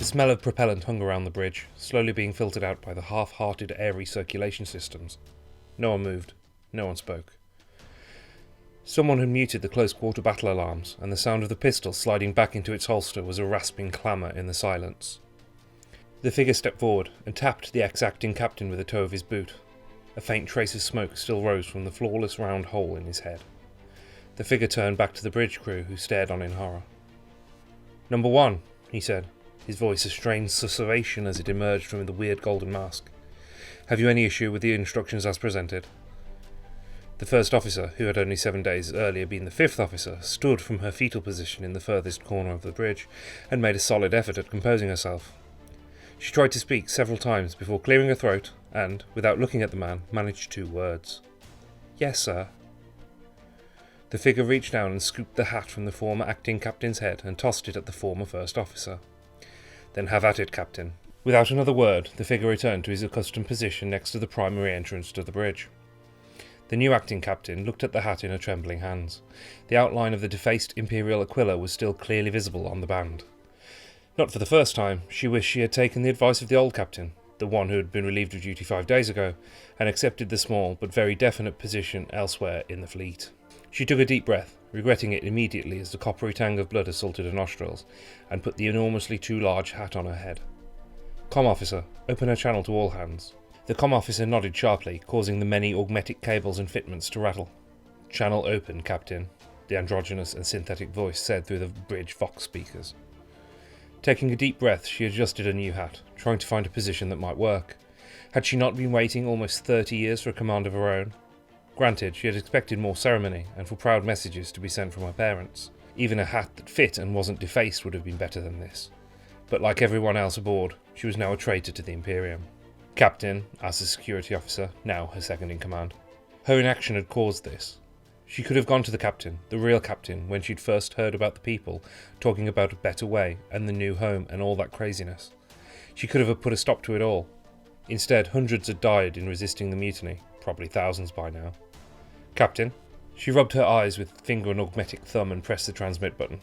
smell of propellant hung around the bridge, slowly being filtered out by the half-hearted airy circulation systems. No one moved. No one spoke. Someone had muted the close-quarter battle alarms, and the sound of the pistol sliding back into its holster was a rasping clamour in the silence. The figure stepped forward and tapped the ex-acting captain with the toe of his boot. A faint trace of smoke still rose from the flawless round hole in his head. The figure turned back to the bridge crew, who stared on in horror. "Number 1, he said, his voice a strange susurration as it emerged from the weird golden mask. "Have you any issue with the instructions as presented?" The first officer, who had only 7 days earlier been the 5th officer, stood from her fetal position in the furthest corner of the bridge and made a solid effort at composing herself. She tried to speak several times before clearing her throat and, without looking at the man, managed 2 words. "Yes, sir." The figure reached down and scooped the hat from the former acting captain's head and tossed it at the former first officer. "Then have at it, Captain." Without another word, the figure returned to his accustomed position next to the primary entrance to the bridge. The new acting captain looked at the hat in her trembling hands. The outline of the defaced Imperial Aquila was still clearly visible on the band. Not for the first time, she wished she had taken the advice of the old captain, the one who had been relieved of duty 5 days ago, and accepted the small but very definite position elsewhere in the fleet. She took a deep breath, regretting it immediately as the coppery tang of blood assaulted her nostrils, and put the enormously too large hat on her head. "Com officer, open her channel to all hands." The com officer nodded sharply, causing the many augmetic cables and fitments to rattle. "Channel open, Captain," the androgynous and synthetic voice said through the bridge vox speakers. Taking a deep breath, she adjusted her new hat, trying to find a position that might work. Had she not been waiting almost 30 years for a command of her own? Granted, she had expected more ceremony, and for proud messages to be sent from her parents. Even a hat that fit and wasn't defaced would have been better than this. But like everyone else aboard, she was now a traitor to the Imperium. "Captain," asked the security officer, now her second in command. Her inaction had caused this. She could have gone to the captain, the real captain, when she'd first heard about the people, talking about a better way, and the new home, and all that craziness. She could have put a stop to it all. Instead, hundreds had died in resisting the mutiny, probably thousands by now. "Captain." She rubbed her eyes with finger and augmetic thumb and pressed the transmit button.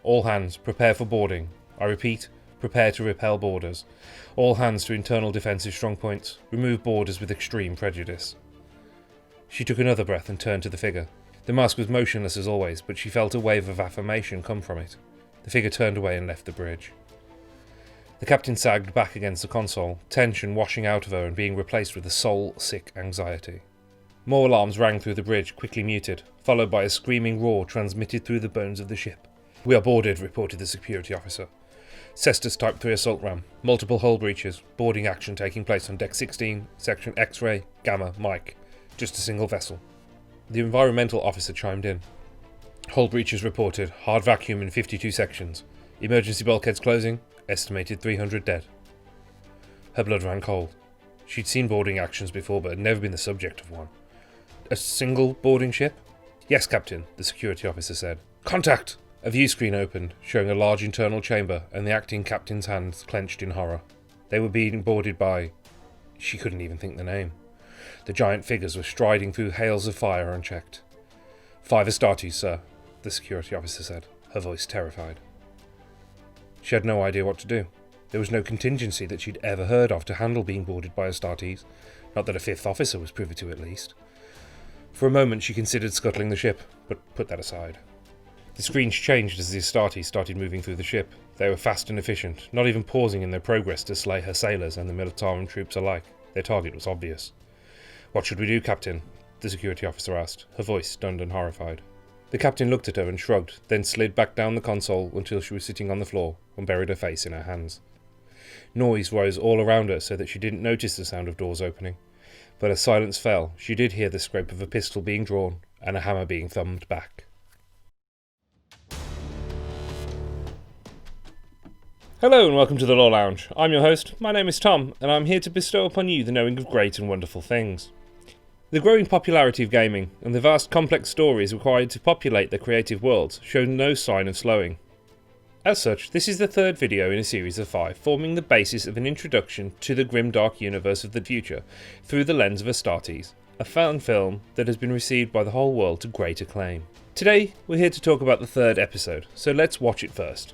"All hands, prepare for boarding. I repeat, prepare to repel boarders. All hands to internal defensive strongpoints. Remove boarders with extreme prejudice." She took another breath and turned to the figure. The mask was motionless as always, but she felt a wave of affirmation come from it. The figure turned away and left the bridge. The captain sagged back against the console, tension washing out of her and being replaced with a soul-sick anxiety. More alarms rang through the bridge, quickly muted, followed by a screaming roar transmitted through the bones of the ship. "We are boarded," reported the security officer. "Cestus Type 3 assault ram, multiple hull breaches, boarding action taking place on Deck 16, Section X-ray, Gamma, Mike. Just a single vessel." The environmental officer chimed in. "Hull breaches reported, hard vacuum in 52 sections. Emergency bulkheads closing, estimated 300 dead." Her blood ran cold. She'd seen boarding actions before, but had never been the subject of one. "A single boarding ship?" "Yes, Captain," the security officer said. "Contact!" A view screen opened, showing a large internal chamber and the acting captain's hands clenched in horror. They were being boarded by... She couldn't even think the name. The giant figures were striding through hails of fire unchecked. "5 Astartes, sir," the security officer said, her voice terrified. She had no idea what to do. There was no contingency that she'd ever heard of to handle being boarded by Astartes, not that a 5th officer was privy to at least. For a moment she considered scuttling the ship, but put that aside. The screens changed as the Astartes started moving through the ship. They were fast and efficient, not even pausing in their progress to slay her sailors and the Militarum troops alike. Their target was obvious. "What should we do, Captain?" the security officer asked, her voice stunned and horrified. The captain looked at her and shrugged, then slid back down the console until she was sitting on the floor and buried her face in her hands. Noise rose all around her so that she didn't notice the sound of doors opening, but as silence fell, she did hear the scrape of a pistol being drawn and a hammer being thumbed back. Hello and welcome to the Law Lounge. I'm your host, my name is Tom, and I'm here to bestow upon you the knowing of great and wonderful things. The growing popularity of gaming and the vast complex stories required to populate the creative worlds show no sign of slowing. As such, this is the third video in a series of 5 forming the basis of an introduction to the grimdark universe of the future through the lens of Astartes, a fan film that has been received by the whole world to great acclaim. Today, we're here to talk about the third episode, so let's watch it first.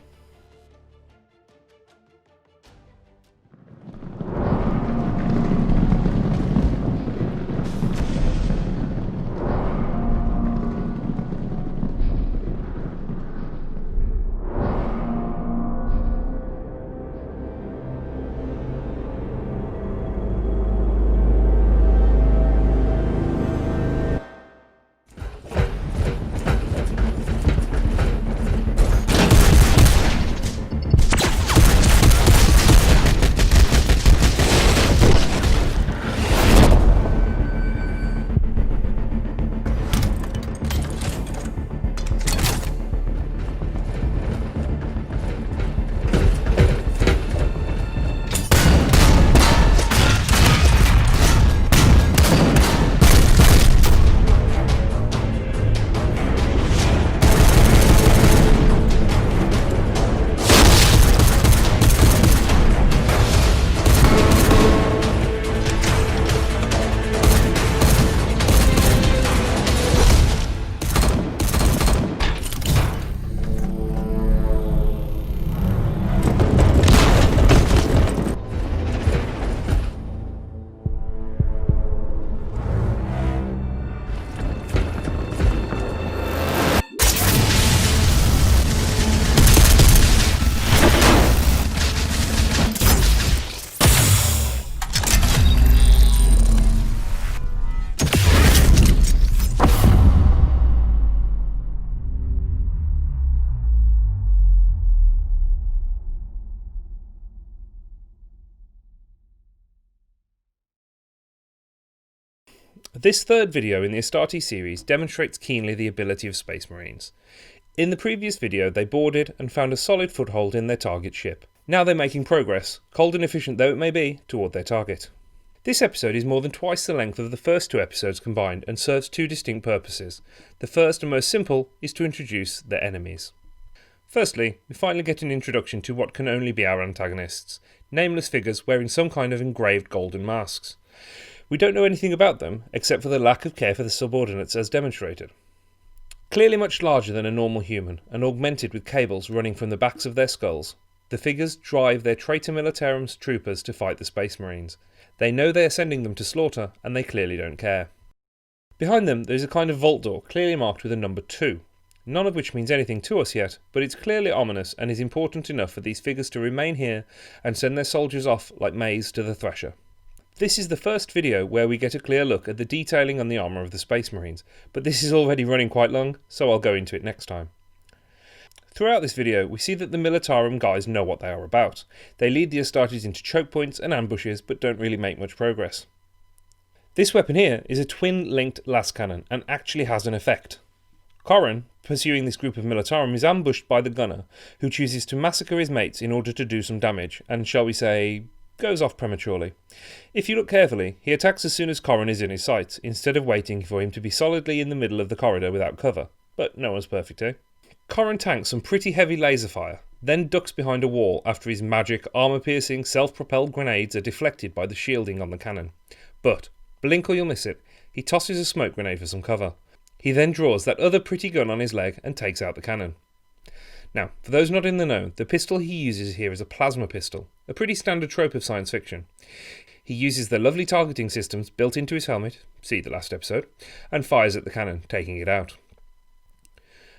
This third video in the Astartes series demonstrates keenly the ability of Space Marines. In the previous video they boarded and found a solid foothold in their target ship. Now they're making progress, cold and efficient though it may be, toward their target. This episode is more than twice the length of the first two episodes combined and serves two distinct purposes. The first and most simple is to introduce their enemies. Firstly, we finally get an introduction to what can only be our antagonists, nameless figures wearing some kind of engraved golden masks. We don't know anything about them, except for the lack of care for the subordinates as demonstrated. Clearly much larger than a normal human, and augmented with cables running from the backs of their skulls, the figures drive their traitor militarum's troopers to fight the Space Marines. They know they are sending them to slaughter, and they clearly don't care. Behind them there is a kind of vault door clearly marked with a number 2. None of which means anything to us yet, but it's clearly ominous and is important enough for these figures to remain here and send their soldiers off like maize to the thresher. This is the first video where we get a clear look at the detailing on the armour of the Space Marines, but this is already running quite long, so I'll go into it next time. Throughout this video we see that the Militarum guys know what they are about. They lead the Astartes into choke points and ambushes but don't really make much progress. This weapon here is a twin-linked las cannon and actually has an effect. Corran, pursuing this group of Militarum, is ambushed by the gunner, who chooses to massacre his mates in order to do some damage, and shall we say, goes off prematurely. If you look carefully, he attacks as soon as Corran is in his sights, instead of waiting for him to be solidly in the middle of the corridor without cover. But no one's perfect, eh? Corran tanks some pretty heavy laser fire, then ducks behind a wall after his magic, armour-piercing, self-propelled grenades are deflected by the shielding on the cannon. But, blink or you'll miss it, he tosses a smoke grenade for some cover. He then draws that other pretty gun on his leg and takes out the cannon. Now, for those not in the know, the pistol he uses here is a plasma pistol, a pretty standard trope of science fiction. He uses the lovely targeting systems built into his helmet, see the last episode, and fires at the cannon, taking it out.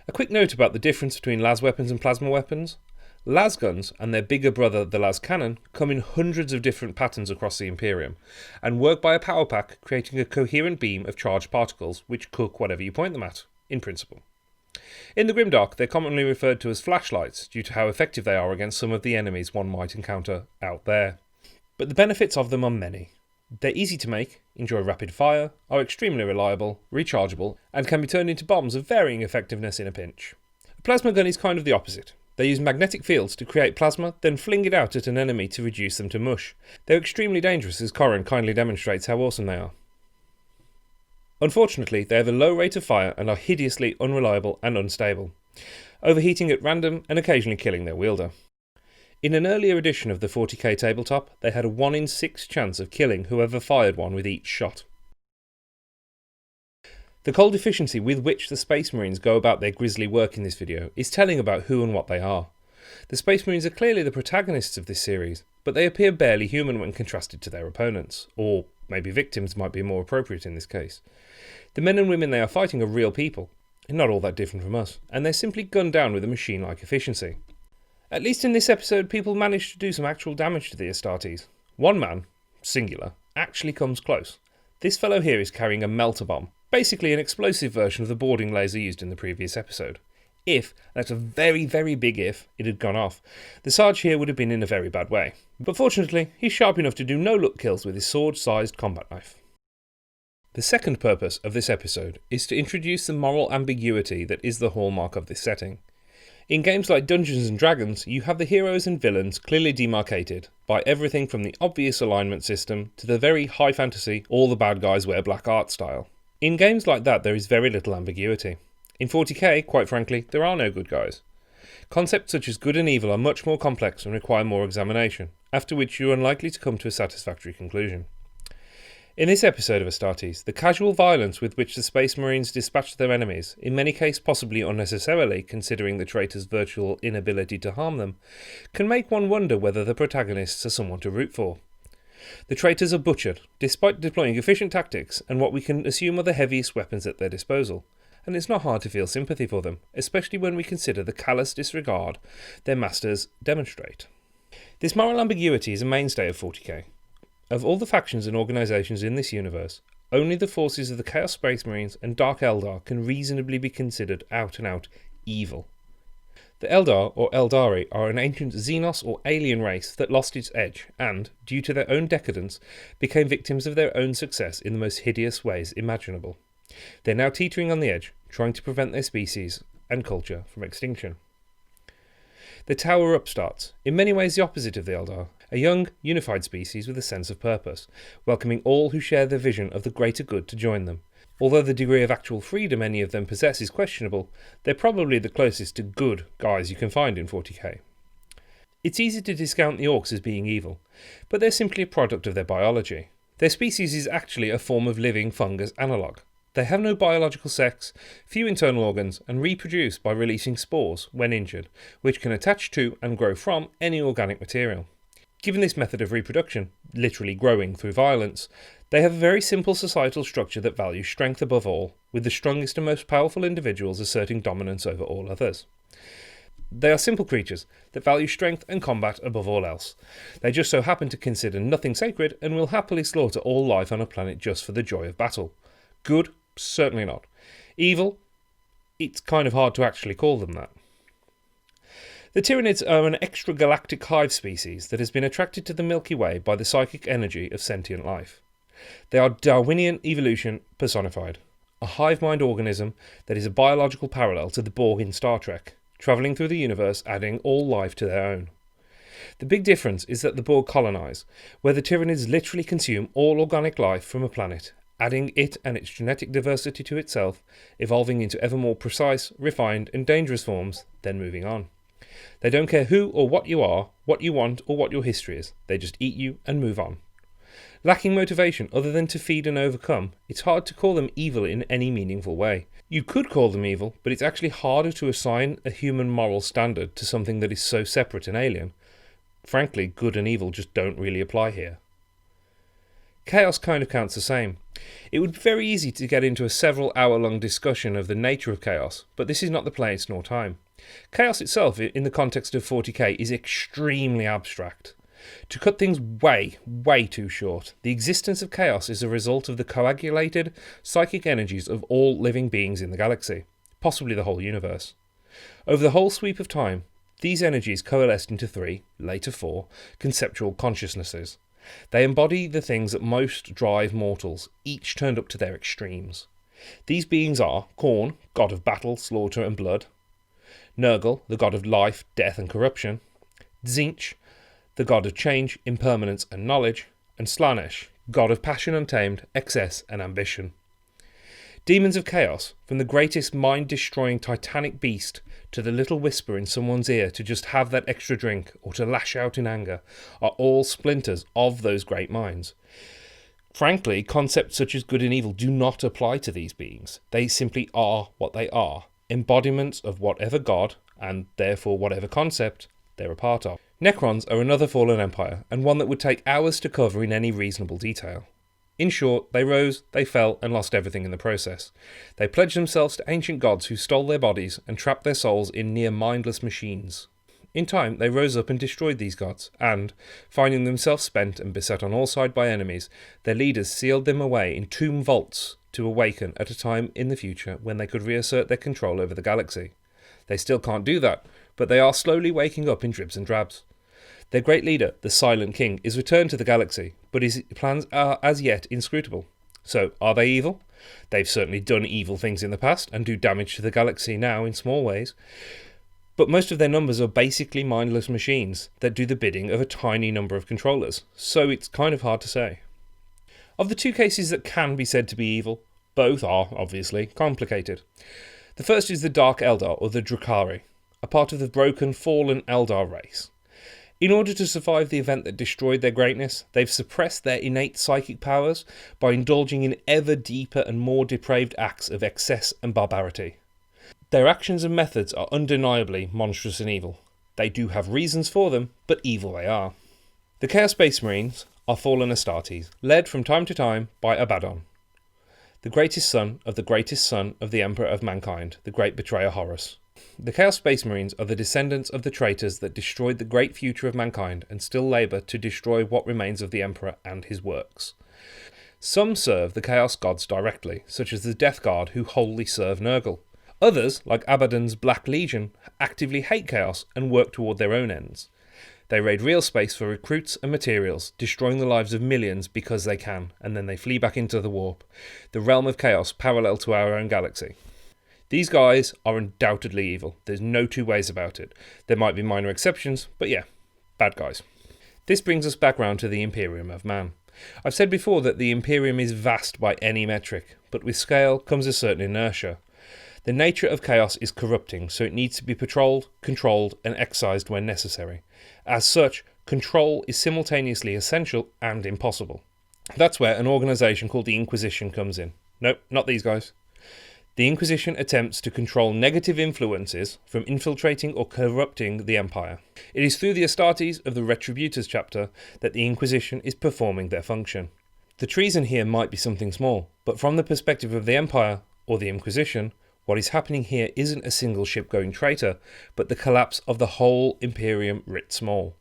A quick note about the difference between las weapons and plasma weapons. Las guns and their bigger brother, the las cannon, come in hundreds of different patterns across the Imperium, and work by a power pack, creating a coherent beam of charged particles which cook whatever you point them at, in principle. In the Grimdark, they're commonly referred to as flashlights, due to how effective they are against some of the enemies one might encounter out there. But the benefits of them are many. They're easy to make, enjoy rapid fire, are extremely reliable, rechargeable, and can be turned into bombs of varying effectiveness in a pinch. A plasma gun is kind of the opposite. They use magnetic fields to create plasma, then fling it out at an enemy to reduce them to mush. They're extremely dangerous, as Corran kindly demonstrates how awesome they are. Unfortunately, they have a low rate of fire and are hideously unreliable and unstable, overheating at random and occasionally killing their wielder. In an earlier edition of the 40k tabletop, they had a 1 in 6 chance of killing whoever fired one with each shot. The cold efficiency with which the Space Marines go about their grisly work in this video is telling about who and what they are. The Space Marines are clearly the protagonists of this series, but they appear barely human when contrasted to their opponents, or maybe victims might be more appropriate in this case. The men and women they are fighting are real people, not all that different from us, and they're simply gunned down with a machine-like efficiency. At least in this episode, people manage to do some actual damage to the Astartes. One man, singular, actually comes close. This fellow here is carrying a melter bomb, basically an explosive version of the boarding laser used in the previous episode. If, that's a very, very big if, it had gone off, the Sarge here would have been in a very bad way. But fortunately, he's sharp enough to do no-look kills with his sword-sized combat knife. The second purpose of this episode is to introduce the moral ambiguity that is the hallmark of this setting. In games like Dungeons & Dragons, you have the heroes and villains clearly demarcated by everything from the obvious alignment system to the very high fantasy, all the bad guys wear black art style. In games like that, there is very little ambiguity. In 40k, quite frankly, there are no good guys. Concepts such as good and evil are much more complex and require more examination, after which you are unlikely to come to a satisfactory conclusion. In this episode of Astartes, the casual violence with which the Space Marines dispatch their enemies, in many cases possibly unnecessarily considering the traitors' virtual inability to harm them, can make one wonder whether the protagonists are someone to root for. The traitors are butchered, despite deploying efficient tactics and what we can assume are the heaviest weapons at their disposal, and it's not hard to feel sympathy for them, especially when we consider the callous disregard their masters demonstrate. This moral ambiguity is a mainstay of 40k. Of all the factions and organisations in this universe, only the forces of the Chaos Space Marines and Dark Eldar can reasonably be considered out-and-out evil. The Eldar, or Eldari, are an ancient Xenos or alien race that lost its edge and, due to their own decadence, became victims of their own success in the most hideous ways imaginable. They're now teetering on the edge, trying to prevent their species and culture from extinction. The Tower Upstarts, in many ways the opposite of the Eldar, a young, unified species with a sense of purpose, welcoming all who share their vision of the greater good to join them. Although the degree of actual freedom any of them possess is questionable, they're probably the closest to good guys you can find in 40k. It's easy to discount the orcs as being evil, but they're simply a product of their biology. Their species is actually a form of living fungus analogue. They have no biological sex, few internal organs, and reproduce by releasing spores when injured, which can attach to and grow from any organic material. Given this method of reproduction, literally growing through violence, they have a very simple societal structure that values strength above all, with the strongest and most powerful individuals asserting dominance over all others. They are simple creatures that value strength and combat above all else. They just so happen to consider nothing sacred and will happily slaughter all life on a planet just for the joy of battle. Good? Certainly not. Evil? It's kind of hard to actually call them that. The Tyranids are an extragalactic hive species that has been attracted to the Milky Way by the psychic energy of sentient life. They are Darwinian evolution personified, a hive mind organism that is a biological parallel to the Borg in Star Trek, travelling through the universe adding all life to their own. The big difference is that the Borg colonise, where the Tyranids literally consume all organic life from a planet, adding it and its genetic diversity to itself, evolving into ever more precise, refined and dangerous forms, then moving on. They don't care who or what you are, what you want or what your history is, they just eat you and move on. Lacking motivation other than to feed and overcome, it's hard to call them evil in any meaningful way. You could call them evil, but it's actually harder to assign a human moral standard to something that is so separate and alien. Frankly, good and evil just don't really apply here. Chaos kind of counts the same. It would be very easy to get into a several-hour-long discussion of the nature of chaos, but this is not the place nor time. Chaos itself, in the context of 40k, is extremely abstract. To cut things way too short, the existence of chaos is a result of the coagulated psychic energies of all living beings in the galaxy, possibly the whole universe. Over the whole sweep of time, these energies coalesced into 3, later 4, conceptual consciousnesses. They embody the things that most drive mortals, each turned up to their extremes. These beings are Khorne, god of battle, slaughter and blood; Nurgle, the god of life, death and corruption; Tzeentch, the god of change, impermanence and knowledge; and Slaanesh, god of passion untamed, excess and ambition. Demons of chaos, from the greatest mind-destroying titanic beast to the little whisper in someone's ear to just have that extra drink or to lash out in anger, are all splinters of those great minds. Frankly, concepts such as good and evil do not apply to these beings. They simply are what they are, embodiments of whatever god, and therefore whatever concept, they're a part of. Necrons are another fallen empire, and one that would take hours to cover in any reasonable detail. In short, they rose, they fell, and lost everything in the process. They pledged themselves to ancient gods who stole their bodies and trapped their souls in near-mindless machines. In time, they rose up and destroyed these gods, and, finding themselves spent and beset on all sides by enemies, their leaders sealed them away in tomb vaults to awaken at a time in the future when they could reassert their control over the galaxy. They still can't do that, but they are slowly waking up in dribs and drabs. Their great leader, the Silent King, is returned to the galaxy, but his plans are as yet inscrutable. So, are they evil? They've certainly done evil things in the past, and do damage to the galaxy now in small ways. But most of their numbers are basically mindless machines that do the bidding of a tiny number of controllers, so it's kind of hard to say. Of the two cases that can be said to be evil, both are, obviously, complicated. The first is the Dark Eldar, or the Drukhari, a part of the broken, fallen Eldar race. In order to survive the event that destroyed their greatness, they've suppressed their innate psychic powers by indulging in ever deeper and more depraved acts of excess and barbarity. Their actions and methods are undeniably monstrous and evil. They do have reasons for them, but evil they are. The Chaos Space Marines are fallen Astartes, led from time to time by Abaddon, the greatest son of the Emperor of Mankind, the great betrayer Horus. The Chaos Space Marines are the descendants of the traitors that destroyed the great future of mankind and still labour to destroy what remains of the Emperor and his works. Some serve the Chaos Gods directly, such as the Death Guard who wholly serve Nurgle. Others, like Abaddon's Black Legion, actively hate chaos and work toward their own ends. They raid real space for recruits and materials, destroying the lives of millions because they can, and then they flee back into the warp, the realm of chaos parallel to our own galaxy. These guys are undoubtedly evil. There's no two ways about it. There might be minor exceptions, but yeah, bad guys. This brings us back round to the Imperium of Man. I've said before that the Imperium is vast by any metric, but with scale comes a certain inertia. The nature of chaos is corrupting, so it needs to be patrolled, controlled, and excised when necessary. As such, control is simultaneously essential and impossible. That's where an organisation called the Inquisition comes in. Nope, not these guys. The Inquisition attempts to control negative influences from infiltrating or corrupting the Empire. It is through the Astartes of the Retributors chapter that the Inquisition is performing their function. The treason here might be something small, but from the perspective of the Empire, or the Inquisition, what is happening here isn't a single ship-going traitor, but the collapse of the whole Imperium writ small.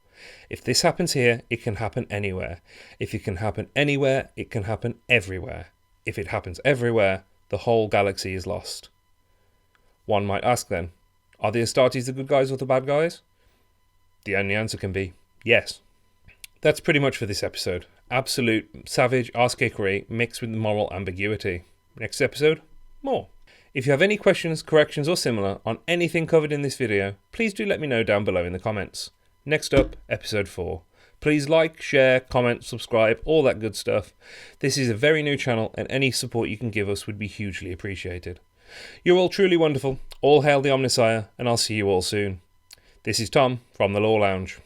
If this happens here, it can happen anywhere. If it can happen anywhere, it can happen everywhere. If it happens everywhere, the whole galaxy is lost. One might ask then, are the Astartes the good guys or the bad guys? The only answer can be yes. That's pretty much for this episode. Absolute savage arse-kickery mixed with moral ambiguity. Next episode, more. If you have any questions, corrections or similar on anything covered in this video, please do let me know down below in the comments. Next up, episode 4. Please like, share, comment, subscribe, all that good stuff. This is a very new channel and any support you can give us would be hugely appreciated. You're all truly wonderful, all hail the Omnissiah, and I'll see you all soon. This is Tom from the Law Lounge.